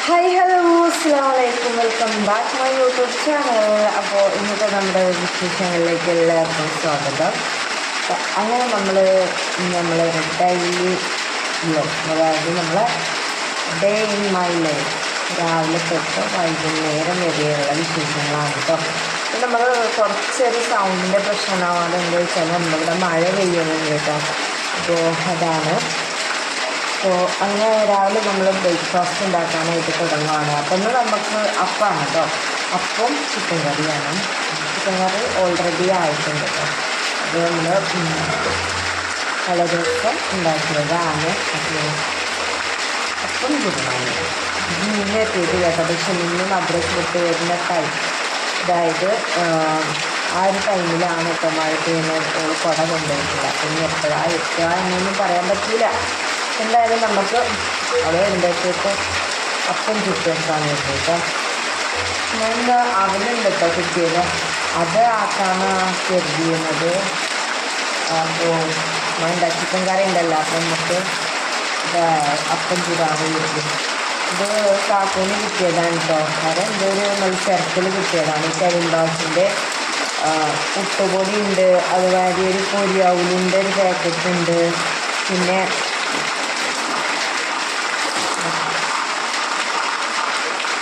Hi hello അസ്സലാമലൈക്കും welcome back my YouTube channel. അപ്പോൾ ഇന്നത്തെ നമ്മുടെ വിശേഷങ്ങളിലേക്ക് എല്ലാവർക്കും സ്വാഗതം. അങ്ങനെ നമ്മൾ ഡെയിലി വ്ലോഗ്, അതായത് നമ്മളെ ഡേ ഇൻ മൈ ലൈഫ്, രാവിലെ തൊട്ട് വൈകുന്നേരം വരെയുള്ള വിശേഷങ്ങളാണ് കേട്ടോ. അപ്പം നമ്മൾ കുറച്ചൊരു സൗണ്ടിൻ്റെ പ്രശ്നമാവാതെ എന്താ വെച്ചാൽ നമ്മളിവിടെ മഴ പെയ്യുന്നുണ്ട് കേട്ടോ. അപ്പോൾ അതാണ്. അപ്പോൾ അങ്ങനെ രാവിലെ നമ്മൾ ബ്രേക്ക്ഫാസ്റ്റ് ഉണ്ടാക്കാനായിട്ട് തുടങ്ങുകയാണ്. അപ്പം ഇന്ന് നമുക്ക് അപ്പമാണ് കേട്ടോ. അപ്പം ചിക്കൻ കറിയാണ്. ചിക്കൻ കറി ഓൾറെഡി ആയിട്ടുണ്ട് കേട്ടോ. അത് നമ്മൾ പല ദിവസം ഉണ്ടാക്കിയതാണ്. അപ്പം ചുടുമാണ് മുന്നേ എത്തിയിട്ട് കേട്ടോ. പക്ഷെ ഇന്ന് മദ്രസ വിട്ട് വരുന്ന ടൈം, അതായത് ആ ഒരു ടൈമിലാണ് കേട്ടോ മഴ പെയ്യുന്നത്. കുട കൊണ്ടുപോയിട്ടില്ല. അപ്പം ഇനി എപ്പോഴാണ് എത്തുക എന്നൊന്നും പറയാൻ പറ്റില്ല. എന്തായാലും നമുക്ക് അത് വരുമ്പോഴത്തേക്ക് അപ്പം ചുട്ട് വെക്കാൻ വേണ്ടിയിട്ട് ഞാൻ അവനുണ്ട് കേട്ടോ കിട്ടിയത്. അത് ആക്കാണ് കരുതിയുന്നത്. അപ്പോൾ വേണ്ട ചിക്കൻ കറി ഉണ്ടല്ലോ. അപ്പം നമുക്ക് അപ്പം ചുടാൻ വേണ്ടി ഇത് കാക്കൂന് കിട്ടിയതാണ് കേട്ടോ. അത് എന്തോ ഒരു മത്സരത്തിൽ കിട്ടിയതാണ്. ഈ കരിമ്പാസിൻ്റെ പുട്ടുപൊടി ഉണ്ട്, അതുമാതിരി ഒരു പൊരിയൗലിൻ്റെ ഒരു പാക്കറ്റ് ഉണ്ട്, പിന്നെ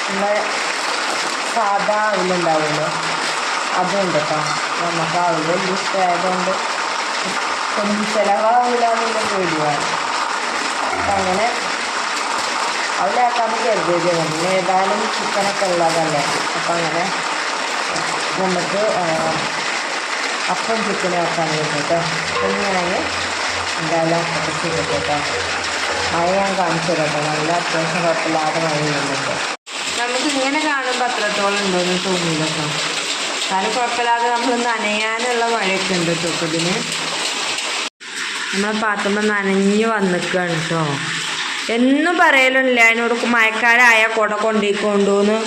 നമ്മളെ സാധാ അവലുണ്ടാവുമല്ലോ അതുണ്ട് കേട്ടോ. നമുക്ക് അവല് വലിയ ഇഷ്ടമായതുകൊണ്ട് ഒന്നും ചിലവാകില്ല പേടിയാണ്. അപ്പം അങ്ങനെ അവലാക്കാമെന്ന് കരുതിയത്. പിന്നെ ഏതായാലും ചിക്കനൊക്കെ ഉള്ളതല്ലേ. അപ്പം അങ്ങനെ നമുക്ക് അപ്പം ചിക്കനും ആക്കാൻ വേണ്ടിട്ടോ. കുഞ്ഞാണെങ്കിൽ എന്തായാലും അപ്പൊക്കെ ചെയ്തിട്ട് കേട്ടോ. മഴ ഞാൻ കാണിച്ചു കേട്ടോ. നല്ല അത്യാവശ്യം കുഴപ്പമില്ലാതെ മഴ ചെയ്യുന്നുണ്ട്. നമുക്ക് ഇങ്ങനെ കാണുമ്പോൾ അത്രത്തോളം ഉണ്ടോയെന്ന് തോന്നില്ല കേട്ടോ. കാരണം കുഴപ്പമില്ലാതെ നമ്മൾ നനയാനുള്ള മഴയൊക്കെ ഉണ്ട് കേട്ടോ. ഇതിന് നമ്മളെ പാത്തുമ്പോൾ നനഞ്ഞ് വന്നിക്കുകയാണ് കേട്ടോ. എന്നും പറയലില്ല അതിനോട് മഴക്കാലമായ കുട കൊണ്ടുപോയിക്കൊണ്ടുവന്ന്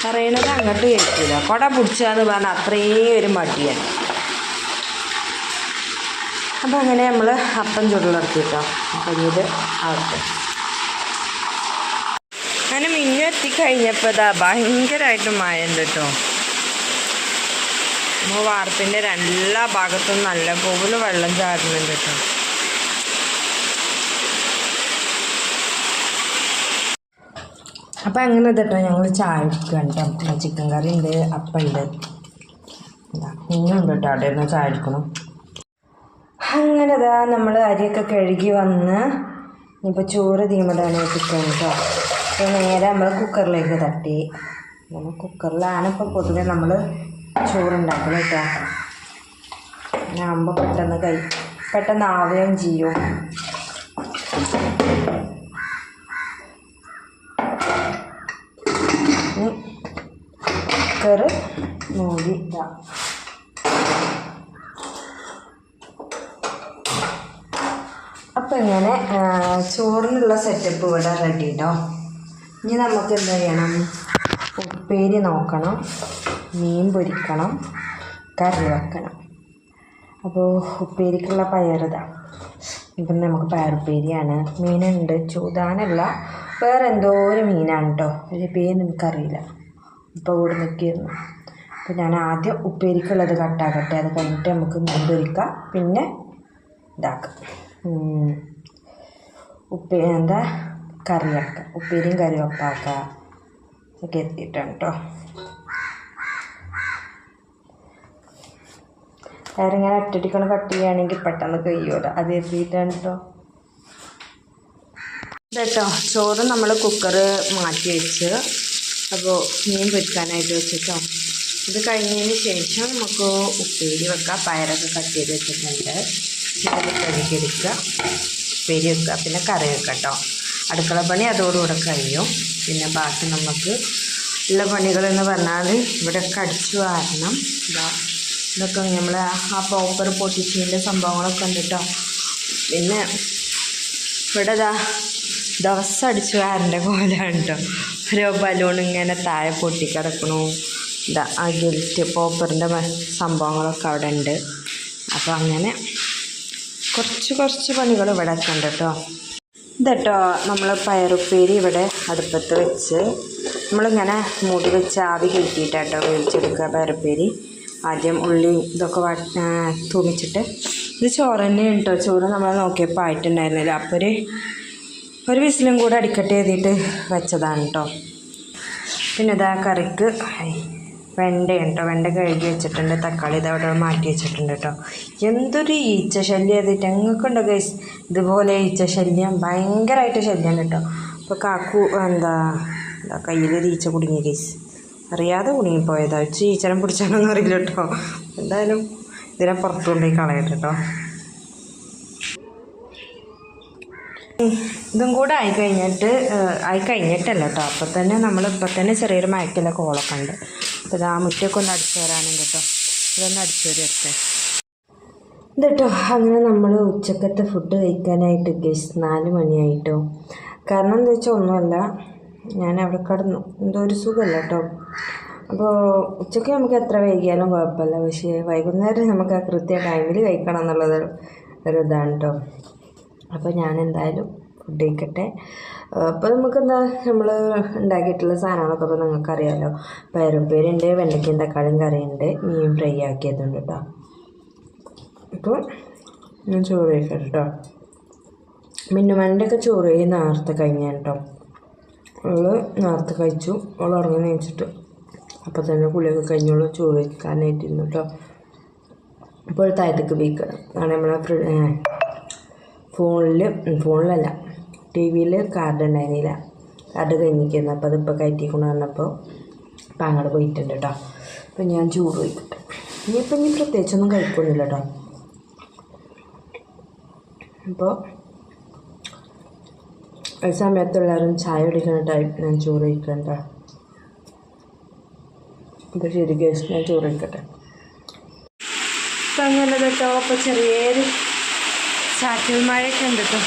പറയണത് അങ്ങോട്ട് കേൾക്കില്ല. കുട പിടിച്ചാന്ന് പറഞ്ഞാൽ അത്രയും ഒരു മടിയാണ്. അപ്പം അങ്ങനെ നമ്മൾ അപ്പം ചുടലെടുത്തിട്ടോ. അപ്പം ഇത് ആവട്ടെ. അങ്ങനെ മിന്നു എത്തിക്കഴിഞ്ഞപ്പോൾ ഇതാ ഭയങ്കരമായിട്ട് മഴ ഉണ്ട് കേട്ടോ. നമ്മൾ വാർപ്പിൻ്റെ എല്ലാ ഭാഗത്തും നല്ല പോലെ വെള്ളം ചാടുന്നുണ്ട് കേട്ടോ. അപ്പം അങ്ങനെ കേട്ടോ ഞങ്ങൾ ചായ എടുക്കുകയാണ് കേട്ടോ. ചിക്കൻ കറി ഉണ്ട്, അപ്പം ഉണ്ട്, ഇനിയുണ്ട് കേട്ടോ. അവിടെ ഇരുന്ന് ചായ എടുക്കണം. അങ്ങനെ ഇതാ നമ്മൾ അരിയൊക്കെ കഴുകി വന്ന് ഇനിയിപ്പോൾ ചോറ് തീമിടാണ് ചിക്കൻ കേട്ടോ. അപ്പോൾ നേരെ നമ്മൾ കുക്കറിലേക്ക് തട്ടി. നമ്മൾ കുക്കറിലാണ് ഇപ്പോൾ പൊതുവെ നമ്മൾ ചോറുണ്ടാക്കുന്നത് കേട്ടോ. അങ്ങനെ ആകുമ്പോൾ പെട്ടെന്ന് ആവുകയും ചെയ്യും. കുക്കർ മൂടി ഇതാ. അപ്പം ഇങ്ങനെ ചോറിനുള്ള സെറ്റപ്പ് ഇവിടെ റെഡി കേട്ടോ. ഇനി നമുക്ക് എന്താ ചെയ്യണം? ഉപ്പേരി നോക്കണം, മീൻ പൊരിക്കണം, കറി വെക്കണം. അപ്പോൾ ഉപ്പേരിക്കുള്ള പയറിതാ. ഇപ്പം നമുക്ക് പയറുപ്പേരിയാണ്. മീനുണ്ട്, ചൂതാനല്ല, വേറെ എന്തോ ഒരു മീനാണ് കേട്ടോ. ഒരു പേര് എനിക്കറിയില്ല. ഇപ്പോൾ കൂടെ നിൽക്കിയിരുന്നു. അപ്പോൾ ഞാൻ ആദ്യം ഉപ്പേരിക്കുള്ളത് കട്ടാക്കട്ടെ. അത് കഴിഞ്ഞിട്ട് നമുക്ക് മീൻ പൊരിക്കാം, പിന്നെ ഇതാക്കാം കറിയാക്കാം. ഉപ്പേരിയും കറിയും ഒപ്പാക്കാം ഒക്കെ എത്തിയിട്ടാണ് കേട്ടോ. വേറിങ്ങനെ ഒറ്റടിക്കണം കട്ട് ചെയ്യുകയാണെങ്കിൽ പെട്ടെന്ന് കഴിയൂല. അത് എത്തിയിട്ടാണ് കേട്ടോ. ഇതേട്ടോ ചോറ് നമ്മൾ കുക്കർ മാറ്റി വെച്ച്. അപ്പോൾ മീൻ പൊരിക്കാനായിട്ട് വെച്ചിട്ടോ. ഇത് കഴിഞ്ഞതിന് ശേഷം നമുക്ക് ഉപ്പേരി വെക്കാം. പയറൊക്കെ കട്ട് ചെയ്ത് വെച്ചിട്ടുണ്ട്. ചിക്കൻ കഴുകിയെടുക്കുക, ഉപ്പേരി വെക്കുക, പിന്നെ കറി വെക്കുക കേട്ടോ. അടുക്കള പണി അതോടുകൂടെ കഴിയും. പിന്നെ ബാക്കി നമുക്ക് ഉള്ള പണികളെന്ന് പറഞ്ഞാൽ ഇവിടെയൊക്കെ അടിച്ചു വാരണം. ഇതൊക്കെ നമ്മൾ ആ പോപ്പർ പൊട്ടിച്ചതിൻ്റെ സംഭവങ്ങളൊക്കെ ഉണ്ട് കേട്ടോ. പിന്നെ ഇവിടെ ദിവസം അടിച്ചു വാരൻ്റെ കോലാണ് കേട്ടോ. ഓരോ ബലൂൺ ഇങ്ങനെ താഴെ പൊട്ടിക്കിടക്കണു. ആ ഗിൽറ്റ് പോപ്പറിൻ്റെ സംഭവങ്ങളൊക്കെ അവിടെ ഉണ്ട്. അപ്പോൾ അങ്ങനെ കുറച്ച് പണികൾ ഇവിടെ ഒക്കെ ഉണ്ട് കേട്ടോ. ഇതട്ടോ നമ്മൾ പയറുപ്പേരി ഇവിടെ അടുപ്പത്ത് വെച്ച് നമ്മളിങ്ങനെ മൂടി വെച്ച് ആവി കയറ്റിയിട്ടാട്ടോ വേവിച്ചെടുക്കുക പയറുപ്പേരി. ആദ്യം ഉള്ളി ഇതൊക്കെ തൂമിച്ചിട്ട് ഇത് ചോറ് തന്നെയാണ് കേട്ടോ. ചോറ് നമ്മൾ നോക്കിയപ്പോൾ ആയിട്ടുണ്ടായിരുന്നില്ല. അപ്പോൾ ഒരു വിസിലും കൂടെ അടിക്കട്ടെ എഴുതിയിട്ട് വെച്ചതാണ് കേട്ടോ. പിന്നെ ഇതാ കറിക്ക് വെണ്ടയാണ് കേട്ടോ. വെണ്ട കഴുകി വെച്ചിട്ടുണ്ട്. തക്കാളി ഇതവിടെ മാറ്റി വെച്ചിട്ടുണ്ട് കേട്ടോ. എന്തൊരു ഈച്ച ശല്യം എഴുതിയിട്ട് എങ്ങൾക്കുണ്ടോ ഗൈസ് ഇതുപോലെ ഈച്ച ശല്യം? ഭയങ്കരമായിട്ട് ശല്യമാണ് കേട്ടോ. അപ്പോൾ കാക്കു എന്താ കയ്യിൽ ഈച്ച കുടുങ്ങി ഗൈസ്, അറിയാതെ കുടുങ്ങിപ്പോയതാ. ഈച്ചരം പിടിച്ചാണെന്ന് അറിയില്ല കേട്ടോ. എന്തായാലും ഇതിനെ പുറത്തു കൊണ്ടുപോയി കളയട്ടെ കേട്ടോ. ഇതും കൂടെ ആയിക്കഴിഞ്ഞിട്ടല്ല കേട്ടോ. അപ്പോൾ തന്നെ നമ്മളിപ്പോൾ തന്നെ ചെറിയൊരു മയക്കിലെ കോളൊക്കെ ഉണ്ട്. അപ്പോൾ ഇത് ആ മുറ്റൊക്കെ ഒന്ന് അടിച്ചു വരാനുണ്ട് കേട്ടോ. ഇതൊന്ന് അടിച്ചു വരട്ടെ ഇത് കേട്ടോ. അങ്ങനെ നമ്മൾ ഉച്ചക്കത്തെ ഫുഡ് കഴിക്കാനായിട്ട് ഗൈസ് 4 മണിയായിട്ടോ. കാരണം എന്താ വെച്ചാൽ ഒന്നുമല്ല, ഞാൻ അവിടെ കിടന്നു, എന്തോ ഒരു സുഖമല്ല കേട്ടോ. അപ്പോൾ ഉച്ചയ്ക്ക് നമുക്ക് എത്ര വൈകിയാലും കുഴപ്പമില്ല, പക്ഷേ വൈകുന്നേരം നമുക്ക് ആ കൃത്യ ടൈമിൽ കഴിക്കണം എന്നുള്ളത് ഒരിതാണ് കേട്ടോ. അപ്പോൾ ഞാൻ എന്തായാലും ഫുഡ് കഴിക്കട്ടെ. അപ്പോൾ നമുക്കെന്താ നമ്മൾ ഉണ്ടാക്കിയിട്ടുള്ള സാധനങ്ങളൊക്കെ അപ്പോൾ നിങ്ങൾക്കറിയാമല്ലോ. പയറുപ്പേരുണ്ട്, വെണ്ടയ്ക്കയും തക്കാളിയും കറിയുണ്ട്, മീൻ ഫ്രൈ ആക്കിയതുണ്ട് കേട്ടോ. അപ്പോൾ ഞാൻ ചോറ് കഴിക്കട്ടെ കേട്ടോ. മിന്നുമണിൻ്റെയൊക്കെ ചോറ് നേരത്തെ കഴിഞ്ഞാൽ കേട്ടോ. അവൾ നേരത്തെ കഴിച്ചു. അവൾ ഉറങ്ങി കഴിച്ചിട്ട് അപ്പോൾ തന്നെ കുളിയൊക്കെ കഴിഞ്ഞോളൂ ചോറ് കഴിക്കാനായിട്ടിരുന്നു കേട്ടോ. ഇപ്പോൾ താഴത്തേക്ക് ബീക്കണം ആണ് നമ്മളെ ഫോണിലല്ല TV-യിൽ കാർഡ് ഉണ്ടായിരുന്നില്ല. കാർഡ് കഴിഞ്ഞിരിക്കുന്നു. അപ്പോൾ അതിപ്പോൾ കയറ്റിക്കൊണ്ട് വന്നപ്പോൾ അപ്പം അങ്ങോട്ട് പോയിട്ടുണ്ട് കേട്ടോ. അപ്പം ഞാൻ ചൂട് കഴിക്കട്ടെ. ഇനി പ്രത്യേകിച്ചൊന്നും കഴിക്കൊന്നുമില്ല കേട്ടോ. അപ്പോൾ ഈ സമയത്ത് എല്ലാവരും ചായ കുടിക്കുന്ന ടൈം ഞാൻ ചോറ് കഴിക്കണം കേട്ടോ. അപ്പോൾ ശരി ഗൈസ്, ഞാൻ ചോറ് കഴിക്കട്ടെ. അപ്പം അങ്ങനെ കേട്ടോ. അപ്പോൾ ചെറിയൊരു ചാറ്റൽ മഴയൊക്കെ ഉണ്ട് കേട്ടോ.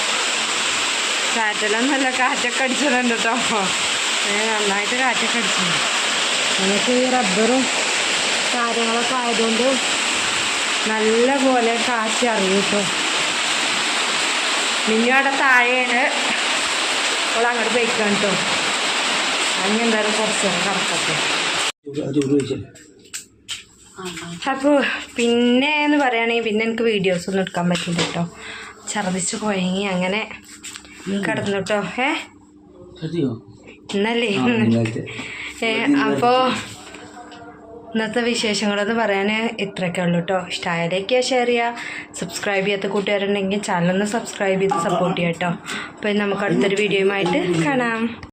ചാറ്റലൊന്നുമല്ല, കാറ്റൊക്കെ അടിച്ചിട്ടുണ്ട് കേട്ടോ. നന്നായിട്ട് കാറ്റൊക്കെ അടിച്ചിട്ടുണ്ട്. നമുക്ക് ഈ റബ്ബറും കാര്യങ്ങളൊക്കെ ആയതുകൊണ്ട് നല്ല പോലെ കാറ്റ് അറിയും കേട്ടോ. മിന്നു അവിടെ താഴെയാണ്, അവൾ അങ്ങോട്ട് പോയിക്കാൻ കേട്ടോ. അങ്ങനെ എന്തായാലും കുറച്ച് കറക്കട്ടെ. അപ്പോൾ പിന്നെ എന്ന് പറയുകയാണെങ്കിൽ പിന്നെ എനിക്ക് വീഡിയോസ് ഒന്നും എടുക്കാൻ പറ്റില്ല കേട്ടോ. ഛർദിച്ച് കുഴങ്ങി അങ്ങനെ കിടന്നു കേട്ടോ. ഇന്നല്ലേ അപ്പോൾ ഇന്നത്തെ വിശേഷങ്ങളെന്ന് പറയാൻ ഇത്രയൊക്കെ ഉള്ളൂ കേട്ടോ. ഇഷ്ടമായാലേക്ക് ഷെയർ ചെയ്യുക. സബ്സ്ക്രൈബ് ചെയ്യാത്ത കൂട്ടുകാരുണ്ടെങ്കിൽ ചാനലൊന്ന് സബ്സ്ക്രൈബ് ചെയ്ത് സപ്പോർട്ട് ചെയ്യാം കേട്ടോ. അപ്പോൾ നമുക്ക് അടുത്തൊരു വീഡിയോയുമായിട്ട് കാണാം.